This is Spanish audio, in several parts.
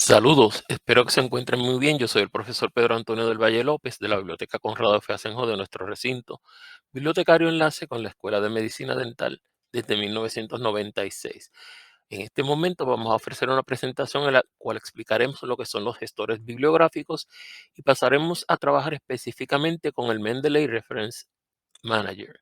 Saludos, espero que se encuentren muy bien. Yo soy el profesor Pedro Antonio del Valle López de la Biblioteca Conrado F. Asenjo de nuestro recinto, bibliotecario enlace con la Escuela de Medicina Dental desde 1996. En este momento vamos a ofrecer una presentación en la cual explicaremos lo que son los gestores bibliográficos y pasaremos a trabajar específicamente con el Mendeley Reference Manager.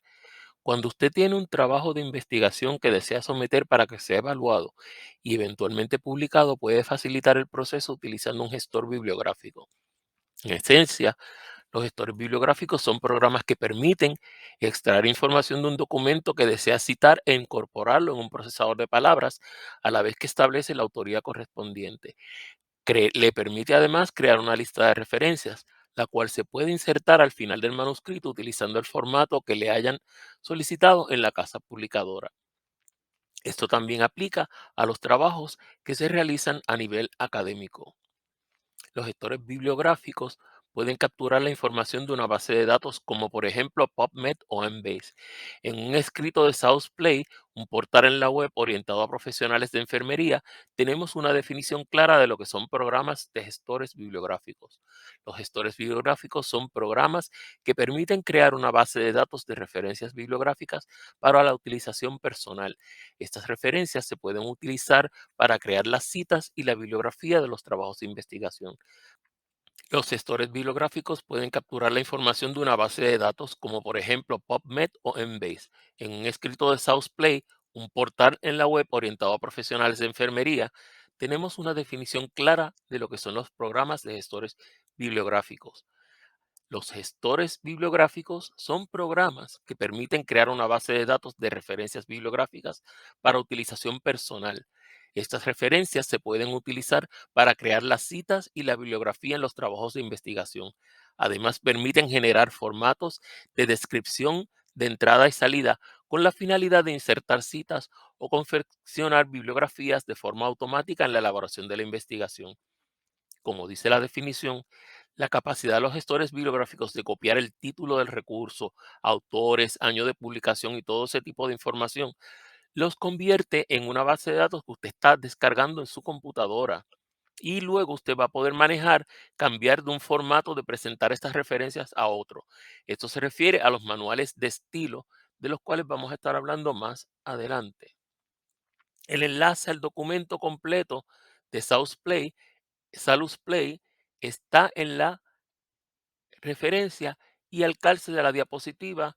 Cuando usted tiene un trabajo de investigación que desea someter para que sea evaluado y eventualmente publicado, puede facilitar el proceso utilizando un gestor bibliográfico. En esencia, los gestores bibliográficos son programas que permiten extraer información de un documento que desea citar e incorporarlo en un procesador de palabras, a la vez que establece la autoría correspondiente. Le permite además crear una lista de referencias, la cual se puede insertar al final del manuscrito utilizando el formato que le hayan solicitado en la casa publicadora. Esto también aplica a los trabajos que se realizan a nivel académico. Los gestores bibliográficos pueden capturar la información de una base de datos como por ejemplo PubMed o Embase. En un escrito de SouthPlay, un portal en la web orientado a profesionales de enfermería, tenemos una definición clara de lo que son programas de gestores bibliográficos. Los gestores bibliográficos son programas que permiten crear una base de datos de referencias bibliográficas para la utilización personal. Estas referencias se pueden utilizar para crear las citas y la bibliografía de los trabajos de investigación. Los gestores bibliográficos pueden capturar la información de una base de datos como por ejemplo PubMed o Embase. En un escrito de SouthPlay, un portal en la web orientado a profesionales de enfermería, tenemos una definición clara de lo que son los programas de gestores bibliográficos. Los gestores bibliográficos son programas que permiten crear una base de datos de referencias bibliográficas para utilización personal. Estas referencias se pueden utilizar para crear las citas y la bibliografía en los trabajos de investigación. Además, permiten generar formatos de descripción de entrada y salida con la finalidad de insertar citas o confeccionar bibliografías de forma automática en la elaboración de la investigación. Como dice la definición, la capacidad de los gestores bibliográficos de copiar el título del recurso, autores, año de publicación y todo ese tipo de información, los convierte en una base de datos que usted está descargando en su computadora. Y luego usted va a poder manejar, cambiar de un formato de presentar estas referencias a otro. Esto se refiere a los manuales de estilo, de los cuales vamos a estar hablando más adelante. El enlace al documento completo de Salus Play está en la referencia y al calce de la diapositiva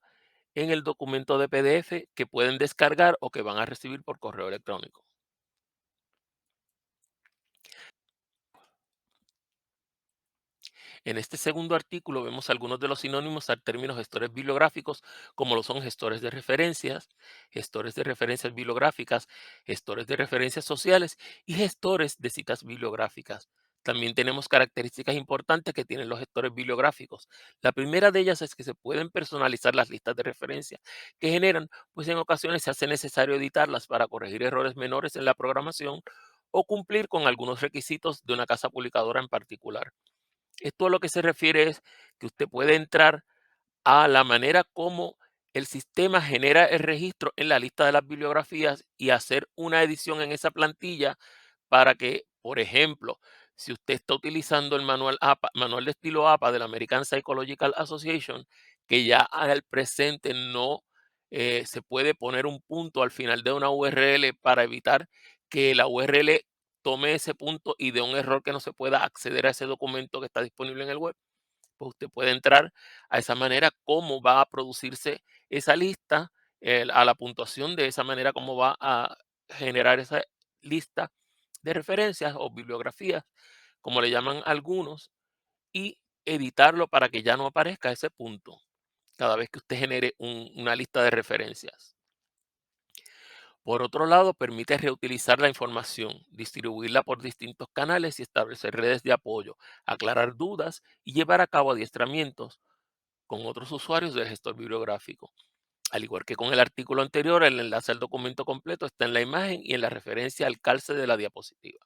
en el documento de PDF que pueden descargar o que van a recibir por correo electrónico. En este segundo artículo vemos algunos de los sinónimos al término gestores bibliográficos, como lo son gestores de referencias, gestores de referencias bibliográficas, gestores de referencias sociales y gestores de citas bibliográficas. También tenemos características importantes que tienen los gestores bibliográficos. La primera de ellas es que se pueden personalizar las listas de referencia que generan, pues en ocasiones se hace necesario editarlas para corregir errores menores en la programación o cumplir con algunos requisitos de una casa publicadora en particular. Esto a lo que se refiere es que usted puede entrar a la manera como el sistema genera el registro en la lista de las bibliografías y hacer una edición en esa plantilla para que, por ejemplo, si usted está utilizando el manual APA, manual de estilo APA de la American Psychological Association, que ya al presente no se puede poner un punto al final de una URL para evitar que la URL tome ese punto y de un error que no se pueda acceder a ese documento que está disponible en el web, pues usted puede entrar a esa manera cómo va a producirse esa lista, a la puntuación de esa manera cómo va a generar esa lista de referencias o bibliografías, como le llaman algunos, y editarlo para que ya no aparezca ese punto cada vez que usted genere una lista de referencias. Por otro lado, permite reutilizar la información, distribuirla por distintos canales y establecer redes de apoyo, aclarar dudas y llevar a cabo adiestramientos con otros usuarios del gestor bibliográfico. Al igual que con el artículo anterior, el enlace al documento completo está en la imagen y en la referencia al calce de la diapositiva.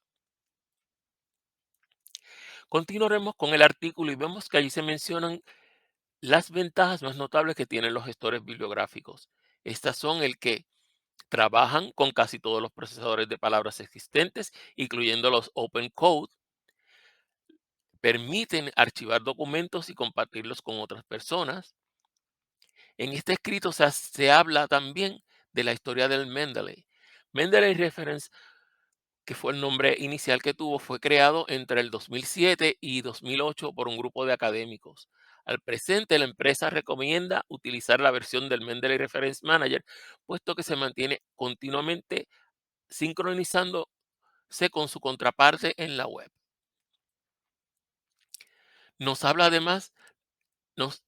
Continuaremos con el artículo y vemos que allí se mencionan las ventajas más notables que tienen los gestores bibliográficos. Estas son el que trabajan con casi todos los procesadores de palabras existentes, incluyendo los Open Code. permiten archivar documentos y compartirlos con otras personas. En este escrito se habla también de la historia del Mendeley. Mendeley Reference, que fue el nombre inicial que tuvo, fue creado entre el 2007 y 2008 por un grupo de académicos. Al presente, la empresa recomienda utilizar la versión del Mendeley Reference Manager, puesto que se mantiene continuamente sincronizándose con su contraparte en la web. Nos habla además, nos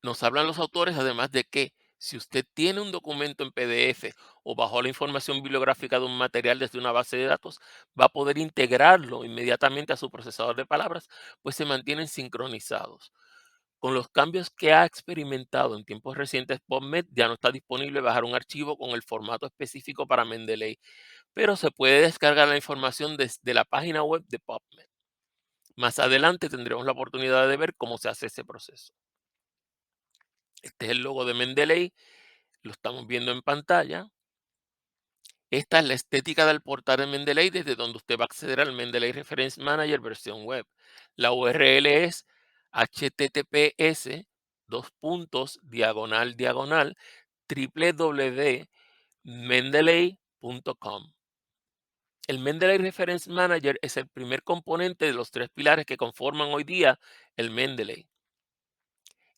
Nos hablan los autores además de que si usted tiene un documento en PDF o bajó la información bibliográfica de un material desde una base de datos, va a poder integrarlo inmediatamente a su procesador de palabras, pues se mantienen sincronizados. Con los cambios que ha experimentado en tiempos recientes, PubMed ya no está disponible bajar un archivo con el formato específico para Mendeley, pero se puede descargar la información desde la página web de PubMed. Más adelante tendremos la oportunidad de ver cómo se hace ese proceso. Este es el logo de Mendeley. Lo estamos viendo en pantalla. Esta es la estética del portal de Mendeley desde donde usted va a acceder al Mendeley Reference Manager versión web. La URL es https://www.mendeley.com. El Mendeley Reference Manager es el primer componente de los tres pilares que conforman hoy día el Mendeley.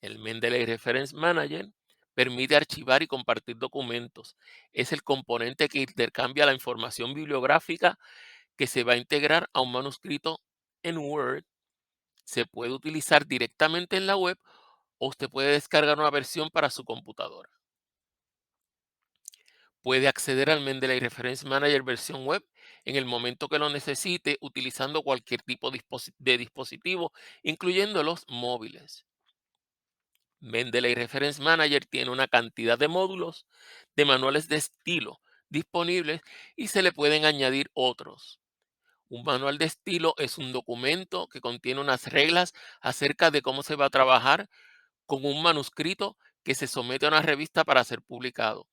El Mendeley Reference Manager permite archivar y compartir documentos. Es el componente que intercambia la información bibliográfica que se va a integrar a un manuscrito en Word. Se puede utilizar directamente en la web o usted puede descargar una versión para su computadora. Puede acceder al Mendeley Reference Manager versión web en el momento que lo necesite utilizando cualquier tipo de dispositivo, incluyendo los móviles. Mendeley Reference Manager tiene una cantidad de módulos de manuales de estilo disponibles y se le pueden añadir otros. Un manual de estilo es un documento que contiene unas reglas acerca de cómo se va a trabajar con un manuscrito que se somete a una revista para ser publicado.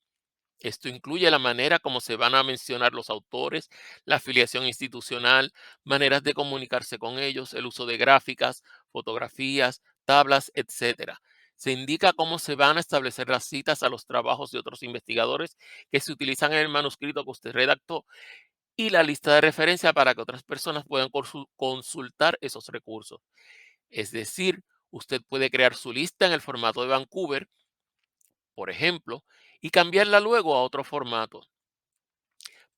Esto incluye la manera como se van a mencionar los autores, la afiliación institucional, maneras de comunicarse con ellos, el uso de gráficas, fotografías, tablas, etcétera. Se indica cómo se van a establecer las citas a los trabajos de otros investigadores que se utilizan en el manuscrito que usted redactó y la lista de referencia para que otras personas puedan consultar esos recursos. Es decir, usted puede crear su lista en el formato de Vancouver, por ejemplo, y cambiarla luego a otro formato.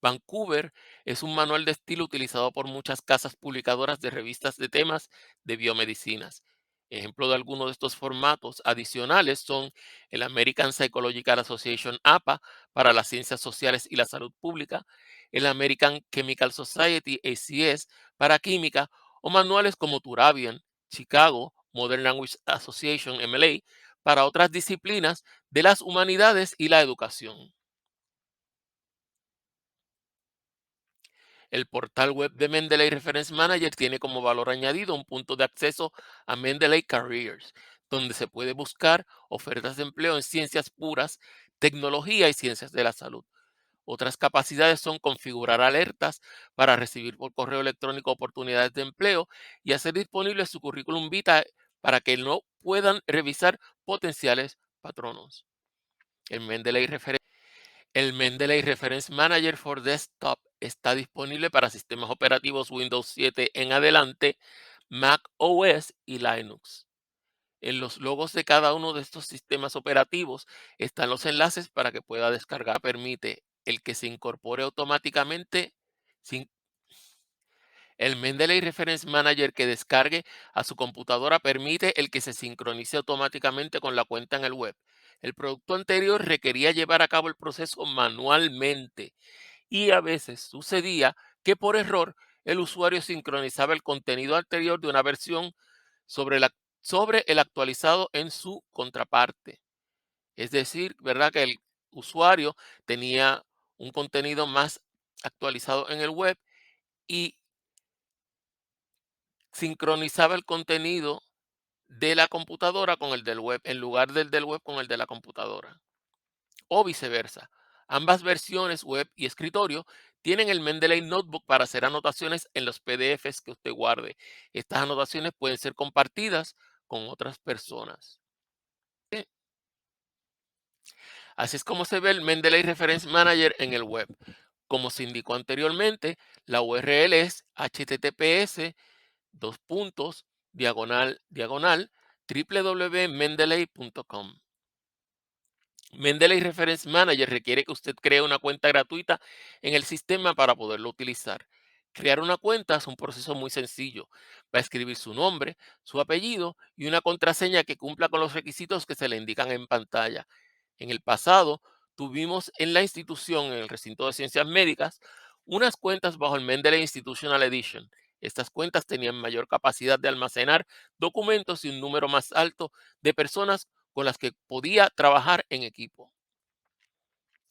Vancouver es un manual de estilo utilizado por muchas casas publicadoras de revistas de temas de biomedicinas. Ejemplo de algunos de estos formatos adicionales son el American Psychological Association APA para las ciencias sociales y la salud pública, el American Chemical Society ACS para química o manuales como Turabian, Chicago Modern Language Association MLA para otras disciplinas de las humanidades y la educación. El portal web de Mendeley Reference Manager tiene como valor añadido un punto de acceso a Mendeley Careers, donde se puede buscar ofertas de empleo en ciencias puras, tecnología y ciencias de la salud. Otras capacidades son configurar alertas para recibir por correo electrónico oportunidades de empleo y hacer disponible su currículum vitae para que no puedan revisar potenciales patronos. El Mendeley El Mendeley Reference Manager for Desktop está disponible para sistemas operativos Windows 7 en adelante, Mac OS y Linux. En los logos de cada uno de estos sistemas operativos están los enlaces para que pueda descargar. Permite el que se incorpore automáticamente sin el Mendeley Reference Manager que descargue a su computadora permite el que se sincronice automáticamente con la cuenta en el web. El producto anterior requería llevar a cabo el proceso manualmente y a veces sucedía que por error el usuario sincronizaba el contenido anterior de una versión sobre, sobre el actualizado en su contraparte. Es decir, ¿verdad? Que el usuario tenía un contenido más actualizado en el web y sincronizaba el contenido de la computadora con el del web, en lugar del web con el de la computadora, o viceversa. Ambas versiones, web y escritorio, Tienen el Mendeley Notebook para hacer anotaciones en los PDFs que usted guarde. Estas anotaciones pueden ser compartidas con otras personas. Eh, Así es como se ve el Mendeley Reference Manager en el web. Como se indicó anteriormente, la URL es https dos puntos diagonal diagonal www.mendeley.com. Mendeley Reference Manager requiere que usted cree una cuenta gratuita en el sistema para poderlo utilizar. Crear una cuenta es un proceso muy sencillo. Va a escribir su nombre, su apellido y una contraseña que cumpla con los requisitos que se le indican en pantalla. En el pasado, tuvimos en la institución, en el recinto de ciencias médicas, unas cuentas bajo el Mendeley Institutional Edition. Estas cuentas tenían mayor capacidad de almacenar documentos y un número más alto de personas con las que podía trabajar en equipo.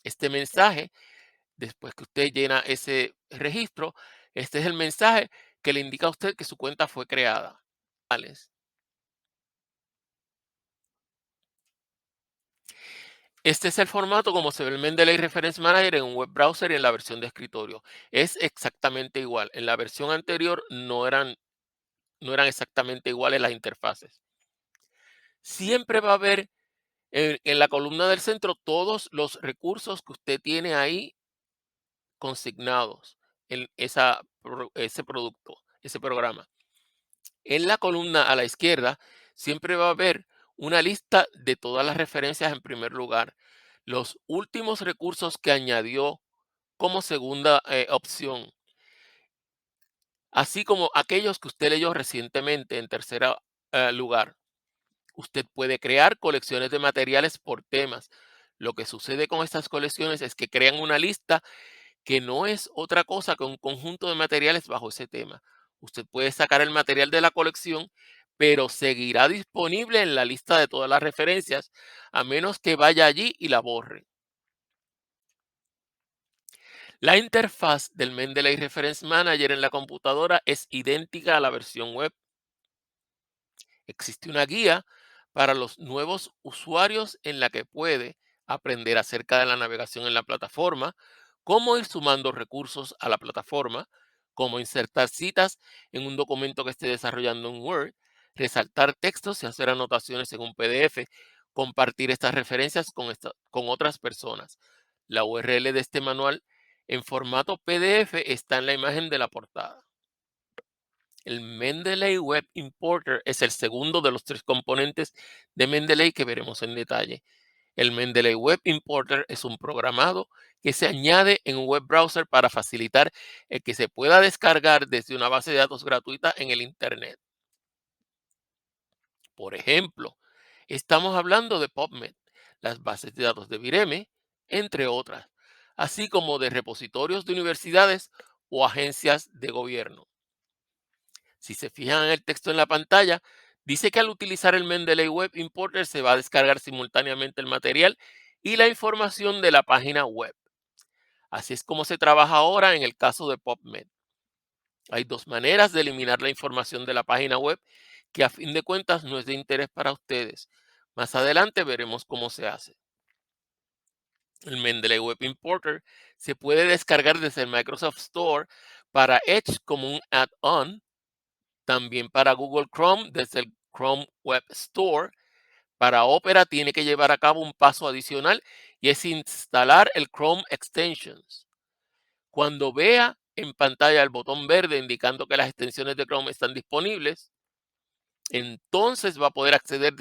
Este mensaje, después que usted llena ese registro, este es el mensaje que le indica a usted que su cuenta fue creada. Vales. Este es el formato como se ve el Mendeley Reference Manager en un web browser y en la versión de escritorio. Es exactamente igual. En la versión anterior no eran exactamente iguales las interfaces. Siempre va a haber en la columna del centro todos los recursos que usted tiene ahí consignados en ese producto, ese programa. En la columna a la izquierda siempre va a haber una lista de todas las referencias en primer lugar, los últimos recursos que añadió como segunda opción, así como aquellos que usted leyó recientemente en tercer lugar. Usted puede crear colecciones de materiales por temas. Lo que sucede con estas colecciones es que crean una lista que no es otra cosa que un conjunto de materiales bajo ese tema. Usted puede sacar el material de la colección, pero seguirá disponible en la lista de todas las referencias, a menos que vaya allí y la borre. La interfaz del Mendeley Reference Manager en la computadora es idéntica a la versión web. Existe una guía para los nuevos usuarios en la que puede aprender acerca de la navegación en la plataforma, cómo ir sumando recursos a la plataforma, cómo insertar citas en un documento que esté desarrollando en Word, resaltar textos y hacer anotaciones en un PDF, compartir estas referencias con otras personas. La URL de este manual en formato PDF está en la imagen de la portada. El Mendeley Web Importer es el segundo de los tres componentes de Mendeley que veremos en detalle. El Mendeley Web Importer es un programado que se añade en un web browser para facilitar el que se pueda descargar desde una base de datos gratuita en el Internet. Por ejemplo, estamos hablando de PubMed, las bases de datos de Vireme, entre otras, así como de repositorios de universidades o agencias de gobierno. Si se fijan en el texto en la pantalla, dice que al utilizar el Mendeley Web Importer se va a descargar simultáneamente el material y la información de la página web. Así es como se trabaja ahora en el caso de PubMed. Hay dos maneras de eliminar la información de la página web que a fin de cuentas no es de interés para ustedes. Más adelante veremos cómo se hace. El Mendeley Web Importer se puede descargar desde el Microsoft Store para Edge como un add-on, también para Google Chrome desde el Chrome Web Store. Para Opera tiene que llevar a cabo un paso adicional y es instalar el Chrome Extensions. Cuando vea en pantalla el botón verde indicando que las extensiones de Chrome están disponibles, entonces va a poder acceder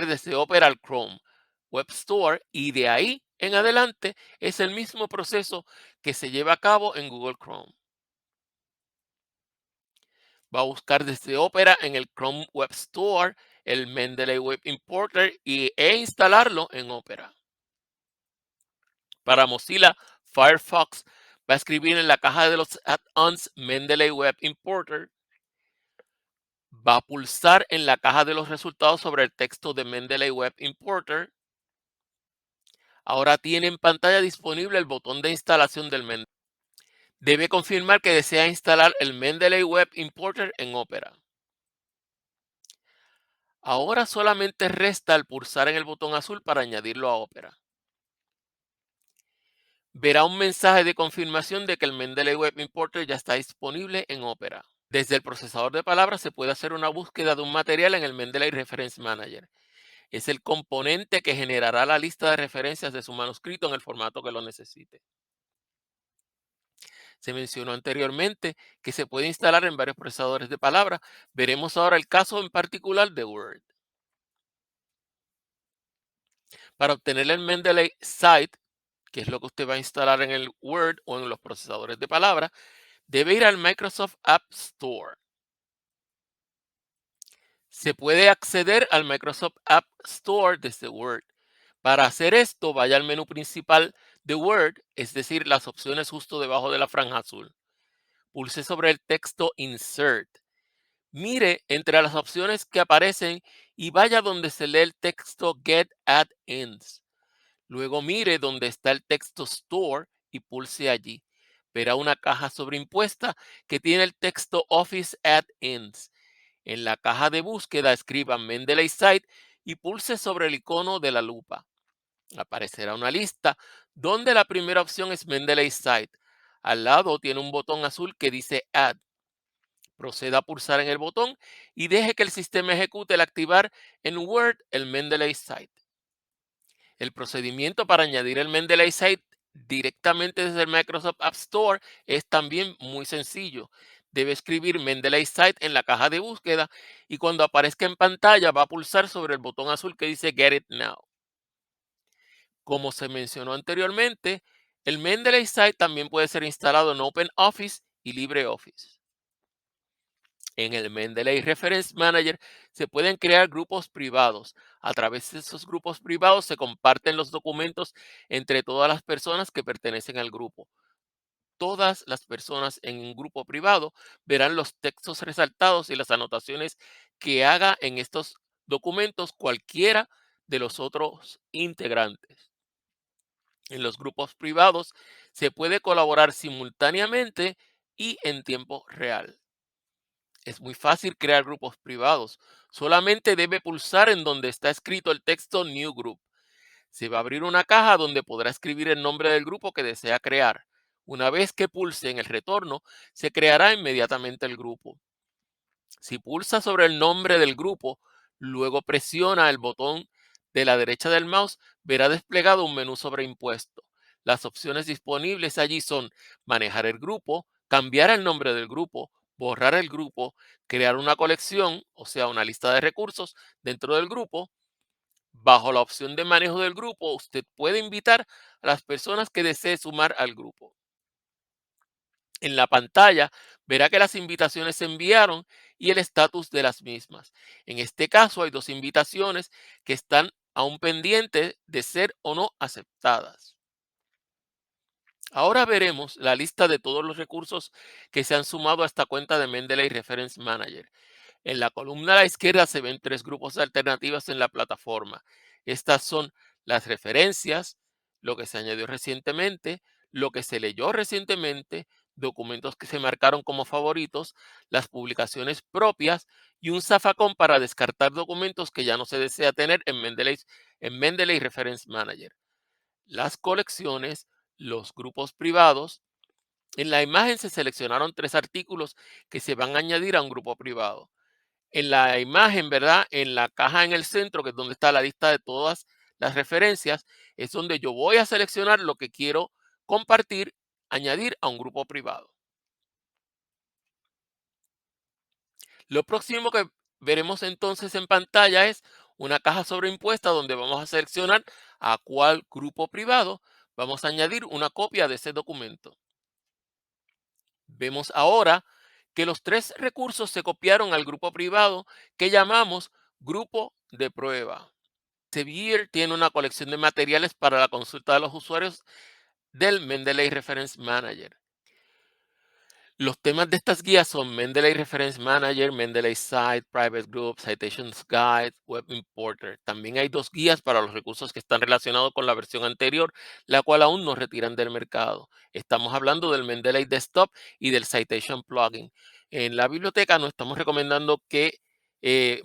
desde Opera al Chrome Web Store y de ahí en adelante es el mismo proceso que se lleva a cabo en Google Chrome. Va a buscar desde Opera en el Chrome Web Store el Mendeley Web Importer e instalarlo en Opera. Para Mozilla Firefox va a escribir en la caja de los add-ons Mendeley Web Importer. Va a pulsar en la caja de los resultados sobre el texto de Mendeley Web Importer. Ahora tiene en pantalla disponible el botón de instalación del Mendeley. Debe confirmar que desea instalar el Mendeley Web Importer en Opera. Ahora solamente resta el pulsar en el botón azul para añadirlo a Opera. verá un mensaje de confirmación de que el Mendeley Web Importer ya está disponible en Opera. Desde el procesador de palabras se puede hacer una búsqueda de un material en el Mendeley Reference Manager. Es el componente que generará la lista de referencias de su manuscrito en el formato que lo necesite. Se mencionó anteriormente que se puede instalar en varios procesadores de palabras. Veremos ahora el caso en particular de Word. Para obtener el Mendeley Site, que es lo que usted va a instalar en el Word o en los procesadores de palabras, debe ir al Microsoft App Store. Se puede acceder al Microsoft App Store desde Word. Para hacer esto, vaya al menú principal de Word, es decir, las opciones justo debajo de la franja azul. Pulse sobre el texto Insert. Mire entre las opciones que aparecen y vaya donde se lee el texto Get Add-ins. Luego mire donde está el texto Store y pulse allí. Verá una caja sobreimpuesta que tiene el texto Office Add-ins. En la caja de búsqueda escriba Mendeley Site y pulse sobre el icono de la lupa. Aparecerá una lista donde la primera opción es Mendeley Site. Al lado tiene un botón azul que dice Add. Proceda a pulsar en el botón y deje que el sistema ejecute el activar en Word el Mendeley Site. El procedimiento para añadir el Mendeley Site directamente desde el Microsoft App Store es también muy sencillo. Debe escribir Mendeley Site en la caja de búsqueda y cuando aparezca en pantalla va a pulsar sobre el botón azul que dice Get It Now. Como se mencionó anteriormente, el Mendeley Site también puede ser instalado en OpenOffice y LibreOffice. En el Mendeley Reference Manager se pueden crear grupos privados. A través de esos grupos privados se comparten los documentos entre todas las personas que pertenecen al grupo. Todas las personas en un grupo privado verán los textos resaltados y las anotaciones que haga en estos documentos cualquiera de los otros integrantes. En los grupos privados se puede colaborar simultáneamente y en tiempo real. Es muy fácil crear grupos privados. Solamente debe pulsar en donde está escrito el texto New Group. Se va a abrir una caja donde podrá escribir el nombre del grupo que desea crear. Una vez que pulse en el retorno, se creará inmediatamente el grupo. Si pulsa sobre el nombre del grupo, luego presiona el botón de la derecha del mouse, verá desplegado un menú sobreimpuesto. Las opciones disponibles allí son manejar el grupo, cambiar el nombre del grupo, borrar el grupo, crear una colección, o sea, una lista de recursos dentro del grupo. Bajo la opción de manejo del grupo, usted puede invitar a las personas que desee sumar al grupo. En la pantalla verá que las invitaciones se enviaron y el estatus de las mismas. En este caso hay dos invitaciones que están aún pendientes de ser o no aceptadas. Ahora veremos la lista de todos los recursos que se han sumado a esta cuenta de Mendeley Reference Manager. En la columna a la izquierda se ven tres grupos de alternativas en la plataforma. Estas son las referencias, lo que se añadió recientemente, lo que se leyó recientemente, documentos que se marcaron como favoritos, las publicaciones propias y un zafacón para descartar documentos que ya no se desea tener en Mendeley Reference Manager. Las colecciones, los grupos privados. En la imagen se seleccionaron tres artículos que se van a añadir a un grupo privado. En la imagen, ¿verdad? En la caja en el centro, que es donde está la lista de todas las referencias, es donde yo voy a seleccionar lo que quiero compartir, añadir a un grupo privado. Lo próximo que veremos entonces en pantalla es una caja sobreimpuesta donde vamos a seleccionar a cuál grupo privado vamos a añadir una copia de ese documento. Vemos ahora que los tres recursos se copiaron al grupo privado que llamamos grupo de prueba. Elsevier tiene una colección de materiales para la consulta de los usuarios del Mendeley Reference Manager. Los temas de estas guías son Mendeley Reference Manager, Mendeley Site, Private Group, Citations Guide, Web Importer. También hay dos guías para los recursos que están relacionados con la versión anterior, la cual aún no retiran del mercado. Estamos hablando del Mendeley Desktop y del Citation Plugin. En la biblioteca nos estamos recomendando que se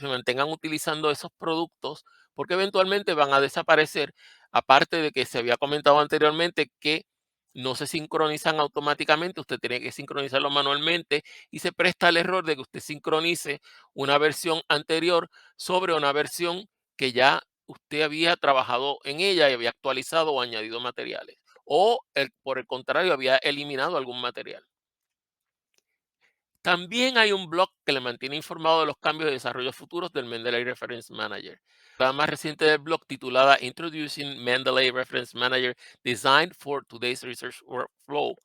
mantengan utilizando esos productos porque eventualmente van a desaparecer. Aparte de que se había comentado anteriormente que no se sincronizan automáticamente, usted tiene que sincronizarlo manualmente y se presta al error de que usted sincronice una versión anterior sobre una versión que ya usted había trabajado en ella y había actualizado o añadido materiales. O por el contrario, había eliminado algún material. También hay un blog que le mantiene informado de los cambios y desarrollos futuros del Mendeley Reference Manager. La más reciente del blog, titulada Introducing Mendeley Reference Manager Designed for Today's Research Workflow,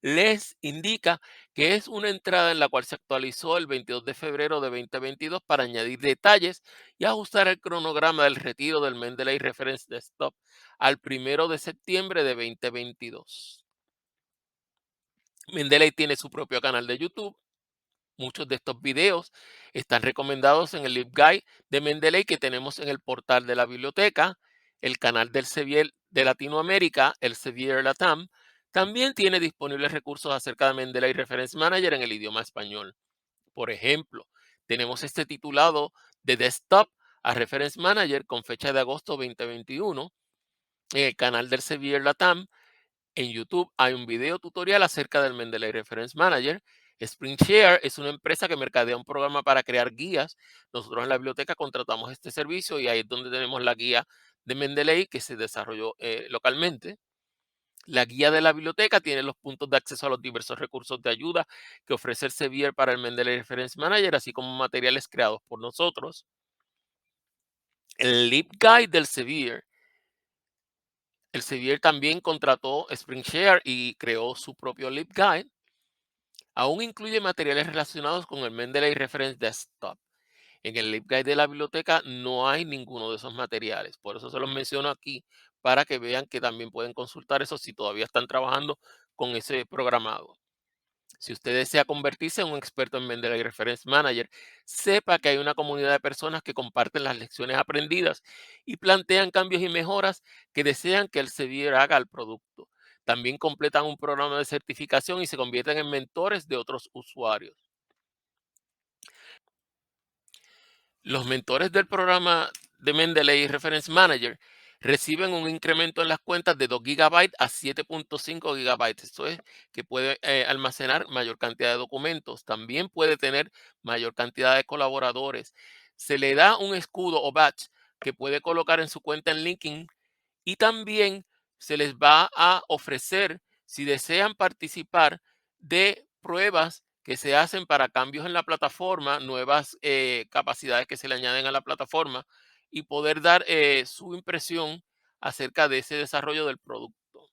les indica que es una entrada en la cual se actualizó el 22 de febrero de 2022 para añadir detalles y ajustar el cronograma del retiro del Mendeley Reference Desktop al 1 de septiembre de 2022. Mendeley tiene su propio canal de YouTube. Muchos de estos videos están recomendados en el LibGuide de Mendeley que tenemos en el portal de la biblioteca. El canal del Sevier de Latinoamérica, el Sevier Latam, también tiene disponibles recursos acerca de Mendeley Reference Manager en el idioma español. Por ejemplo, tenemos este titulado de Desktop a Reference Manager con fecha de agosto 2021 en el canal del Sevier Latam. En YouTube hay un video tutorial acerca del Mendeley Reference Manager. SpringShare es una empresa que mercadea un programa para crear guías. Nosotros en la biblioteca contratamos este servicio y ahí es donde tenemos la guía de Mendeley que se desarrolló localmente. La guía de la biblioteca tiene los puntos de acceso a los diversos recursos de ayuda que ofrece el Sevier para el Mendeley Reference Manager, así como materiales creados por nosotros. El LibGuide del Sevier. El Sevier también contrató SpringShare y creó su propio LibGuide. Aún incluye materiales relacionados con el Mendeley Reference Desktop. En el LibGuide de la biblioteca no hay ninguno de esos materiales. Por eso se los menciono aquí para que vean que también pueden consultar eso si todavía están trabajando con ese programado. Si usted desea convertirse en un experto en Mendeley Reference Manager, sepa que hay una comunidad de personas que comparten las lecciones aprendidas y plantean cambios y mejoras que desean que el Sevier haga al producto. También completan un programa de certificación y se convierten en mentores de otros usuarios. Los mentores del programa de Mendeley Reference Manager reciben un incremento en las cuentas de 2 GB a 7.5 GB. Esto es que puede almacenar mayor cantidad de documentos. También puede tener mayor cantidad de colaboradores. Se le da un escudo o badge que puede colocar en su cuenta en LinkedIn y también se les va a ofrecer, si desean participar, de pruebas que se hacen para cambios en la plataforma, nuevas capacidades que se le añaden a la plataforma y poder dar su impresión acerca de ese desarrollo del producto.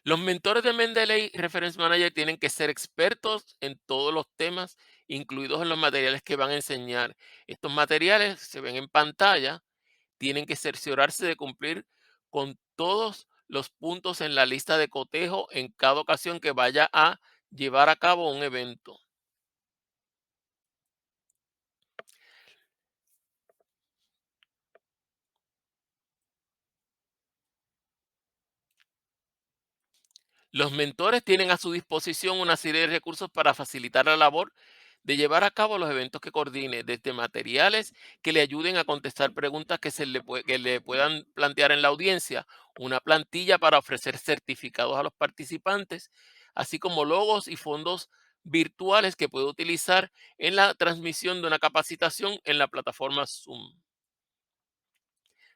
Los mentores de Mendeley Reference Manager tienen que ser expertos en todos los temas, incluidos en los materiales que van a enseñar. Estos materiales se ven en pantalla, tienen que cerciorarse de cumplir con todos los puntos en la lista de cotejo en cada ocasión que vaya a llevar a cabo un evento. Los mentores tienen a su disposición una serie de recursos para facilitar la labor de llevar a cabo los eventos que coordine, desde materiales que le ayuden a contestar preguntas que le puedan plantear en la audiencia, una plantilla para ofrecer certificados a los participantes, así como logos y fondos virtuales que puede utilizar en la transmisión de una capacitación en la plataforma Zoom.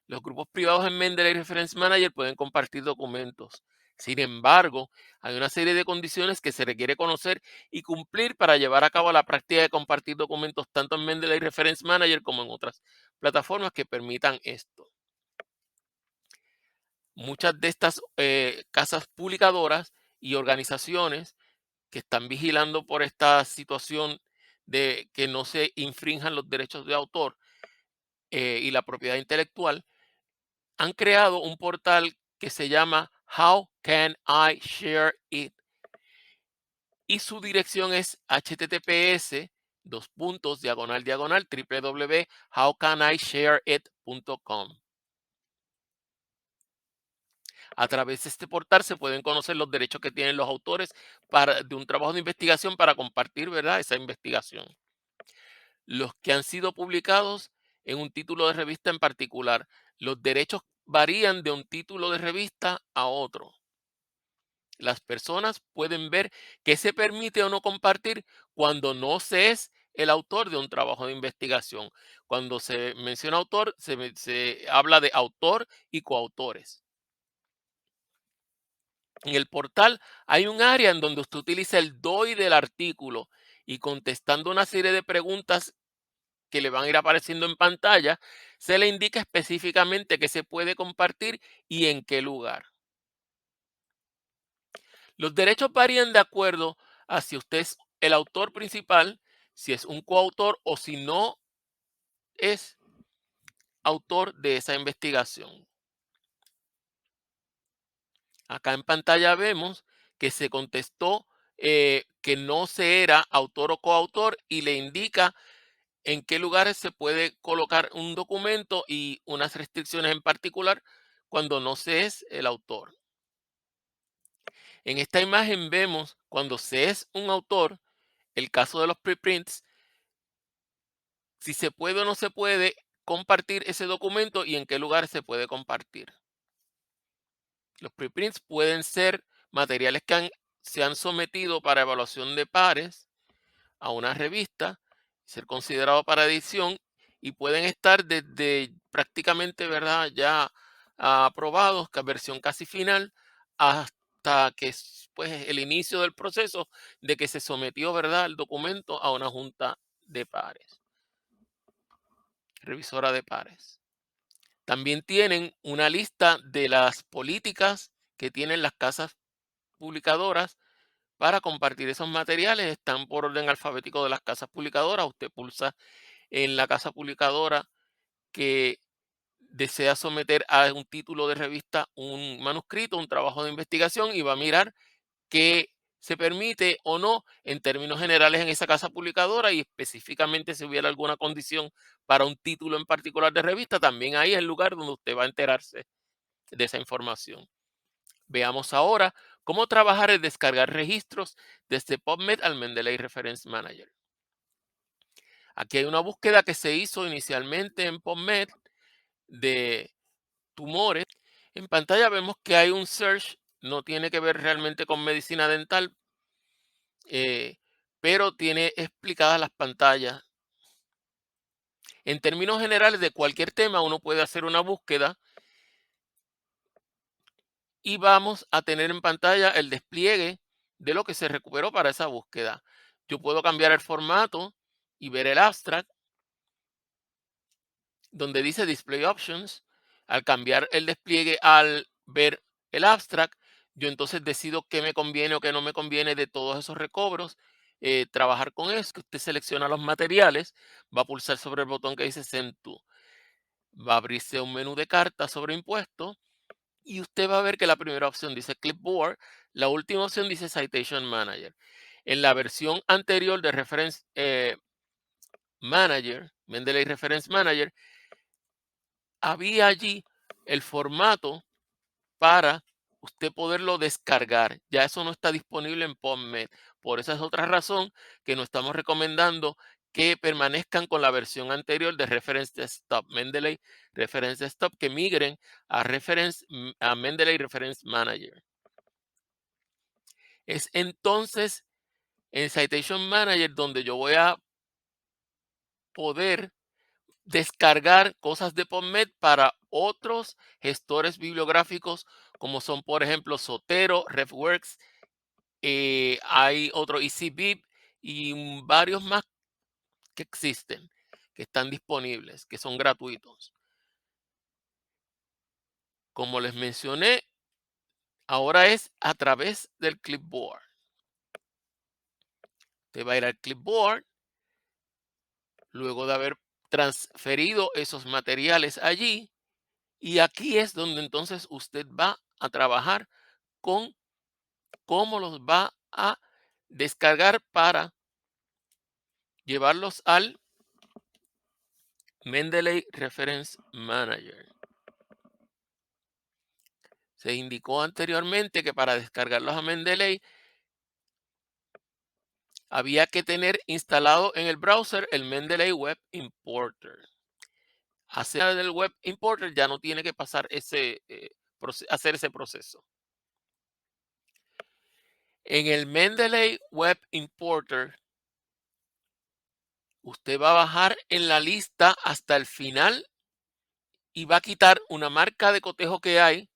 Los grupos privados en Mendeley Reference Manager pueden compartir documentos. Sin embargo, hay una serie de condiciones que se requiere conocer y cumplir para llevar a cabo la práctica de compartir documentos tanto en Mendeley Reference Manager como en otras plataformas que permitan esto. Muchas de estas casas publicadoras y organizaciones que están vigilando por esta situación de que no se infrinjan los derechos de autor y la propiedad intelectual, han creado un portal que se llama How Can I Share It? Y su dirección es https www.howcanishareit.com. A través de este portal se pueden conocer los derechos que tienen los autores de un trabajo de investigación para compartir, ¿verdad?, esa investigación. Los que han sido publicados en un título de revista en particular. Los derechos varían de un título de revista a otro. Las personas pueden ver qué se permite o no compartir cuando no se es el autor de un trabajo de investigación. Cuando se menciona autor, se habla de autor y coautores. En el portal hay un área en donde usted utiliza el DOI del artículo y contestando una serie de preguntas que le van a ir apareciendo en pantalla, se le indica específicamente qué se puede compartir y en qué lugar. Los derechos varían de acuerdo a si usted es el autor principal, si es un coautor o si no es autor de esa investigación. Acá en pantalla vemos que se contestó que no se era autor o coautor y le indica en qué lugares se puede colocar un documento y unas restricciones en particular cuando no se es el autor. En esta imagen vemos cuando se es un autor, el caso de los preprints, si se puede o no se puede compartir ese documento y en qué lugar se puede compartir. Los preprints pueden ser materiales que se han sometido para evaluación de pares a una revista, ser considerados para edición y pueden estar desde prácticamente, ¿verdad?, ya aprobados, versión casi final, hasta que pues, el inicio del proceso de que se sometió, ¿verdad?, el documento a una junta de pares, revisora de pares. También tienen una lista de las políticas que tienen las casas publicadoras para compartir esos materiales. Están por orden alfabético de las casas publicadoras. Usted pulsa en la casa publicadora que desea someter a un título de revista un manuscrito, un trabajo de investigación y va a mirar qué se permite o no en términos generales en esa casa publicadora y específicamente si hubiera alguna condición para un título en particular de revista, también ahí es el lugar donde usted va a enterarse de esa información. Veamos ahora cómo trabajar el descargar registros desde PubMed al Mendeley Reference Manager. Aquí hay una búsqueda que se hizo inicialmente en PubMed de tumores. En pantalla vemos que hay un search, no tiene que ver realmente con medicina dental, pero tiene explicadas las pantallas. En términos generales de cualquier tema, uno puede hacer una búsqueda y vamos a tener en pantalla el despliegue de lo que se recuperó para esa búsqueda. Yo puedo cambiar el formato y ver el abstract donde dice Display Options. Al cambiar el despliegue, al ver el abstract, yo entonces decido qué me conviene o qué no me conviene de todos esos recobros. Trabajar con eso, que usted selecciona los materiales, va a pulsar sobre el botón que dice Send To. Va a abrirse un menú de cartas sobre impuestos y usted va a ver que la primera opción dice Clipboard, la última opción dice Citation Manager. En la versión anterior de Reference Manager, Mendeley Reference Manager, había allí el formato para usted poderlo descargar. Ya eso no está disponible en PubMed. Por esa es otra razón que nos estamos recomendando que permanezcan con la versión anterior de Reference Desktop, Mendeley Reference Desktop, que migren a Mendeley Reference Manager. Es entonces en Citation Manager donde yo voy a poder descargar cosas de PubMed para otros gestores bibliográficos como son, por ejemplo, Zotero, RefWorks, hay otro EasyBib y varios más que existen, que están disponibles, que son gratuitos. Como les mencioné, ahora es a través del clipboard. Te va a ir al clipboard, luego de haber transferido esos materiales allí, y aquí es donde entonces usted va a trabajar con cómo los va a descargar para llevarlos al Mendeley Reference Manager. Se indicó anteriormente que para descargarlos a Mendeley había que tener instalado en el browser el Mendeley Web Importer. hacer del web importer ya no tiene que pasar hacer ese proceso. En el Mendeley Web Importer, usted va a bajar en la lista hasta el final y va a quitar una marca de cotejo que hay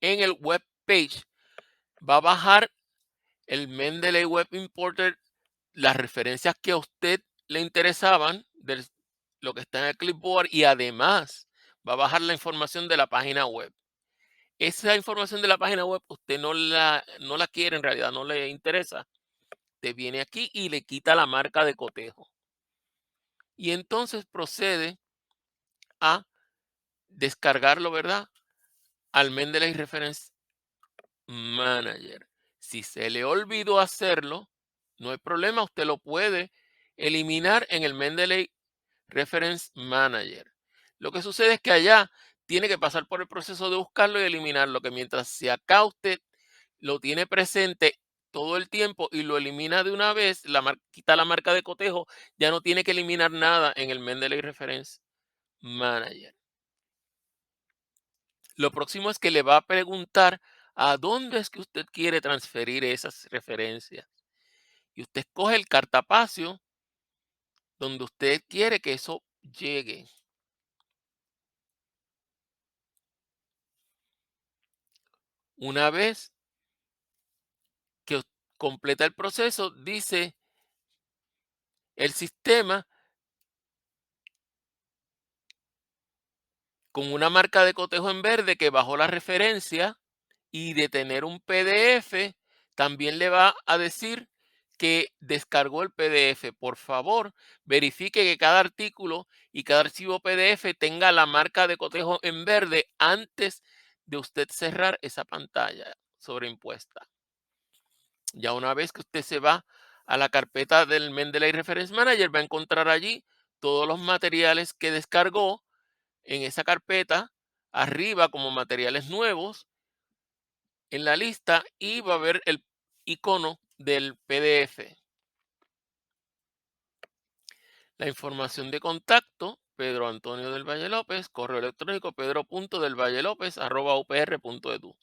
en el web page. Va a bajar el Mendeley Web Importer, las referencias que a usted le interesaban, de lo que está en el clipboard, y además va a bajar la información de la página web. Esa información de la página web usted no la quiere, en realidad no le interesa. Te viene aquí y le quita la marca de cotejo. Y entonces procede a descargarlo, ¿verdad? Al Mendeley Reference Manager. Si se le olvidó hacerlo, no hay problema, usted lo puede eliminar en el Mendeley Reference Manager. Lo que sucede es que allá tiene que pasar por el proceso de buscarlo y eliminarlo, que mientras si acá usted lo tiene presente todo el tiempo y lo elimina de una vez, quita la marca de cotejo, ya no tiene que eliminar nada en el Mendeley Reference Manager. Lo próximo es que le va a preguntar a dónde es que usted quiere transferir esas referencias. Y usted escoge el cartapacio donde usted quiere que eso llegue. Una vez que completa el proceso, dice el sistema con una marca de cotejo en verde que bajó la referencia, y de tener un PDF, también le va a decir que descargó el PDF. Por favor, verifique que cada artículo y cada archivo PDF tenga la marca de cotejo en verde antes de usted cerrar esa pantalla sobreimpuesta. Ya una vez que usted se va a la carpeta del Mendeley Reference Manager, va a encontrar allí todos los materiales que descargó en esa carpeta, arriba como materiales nuevos en la lista, y va a ver el icono del PDF. La información de contacto: Pedro Antonio del Valle López, correo electrónico pedro.delvallelopez@upr.edu.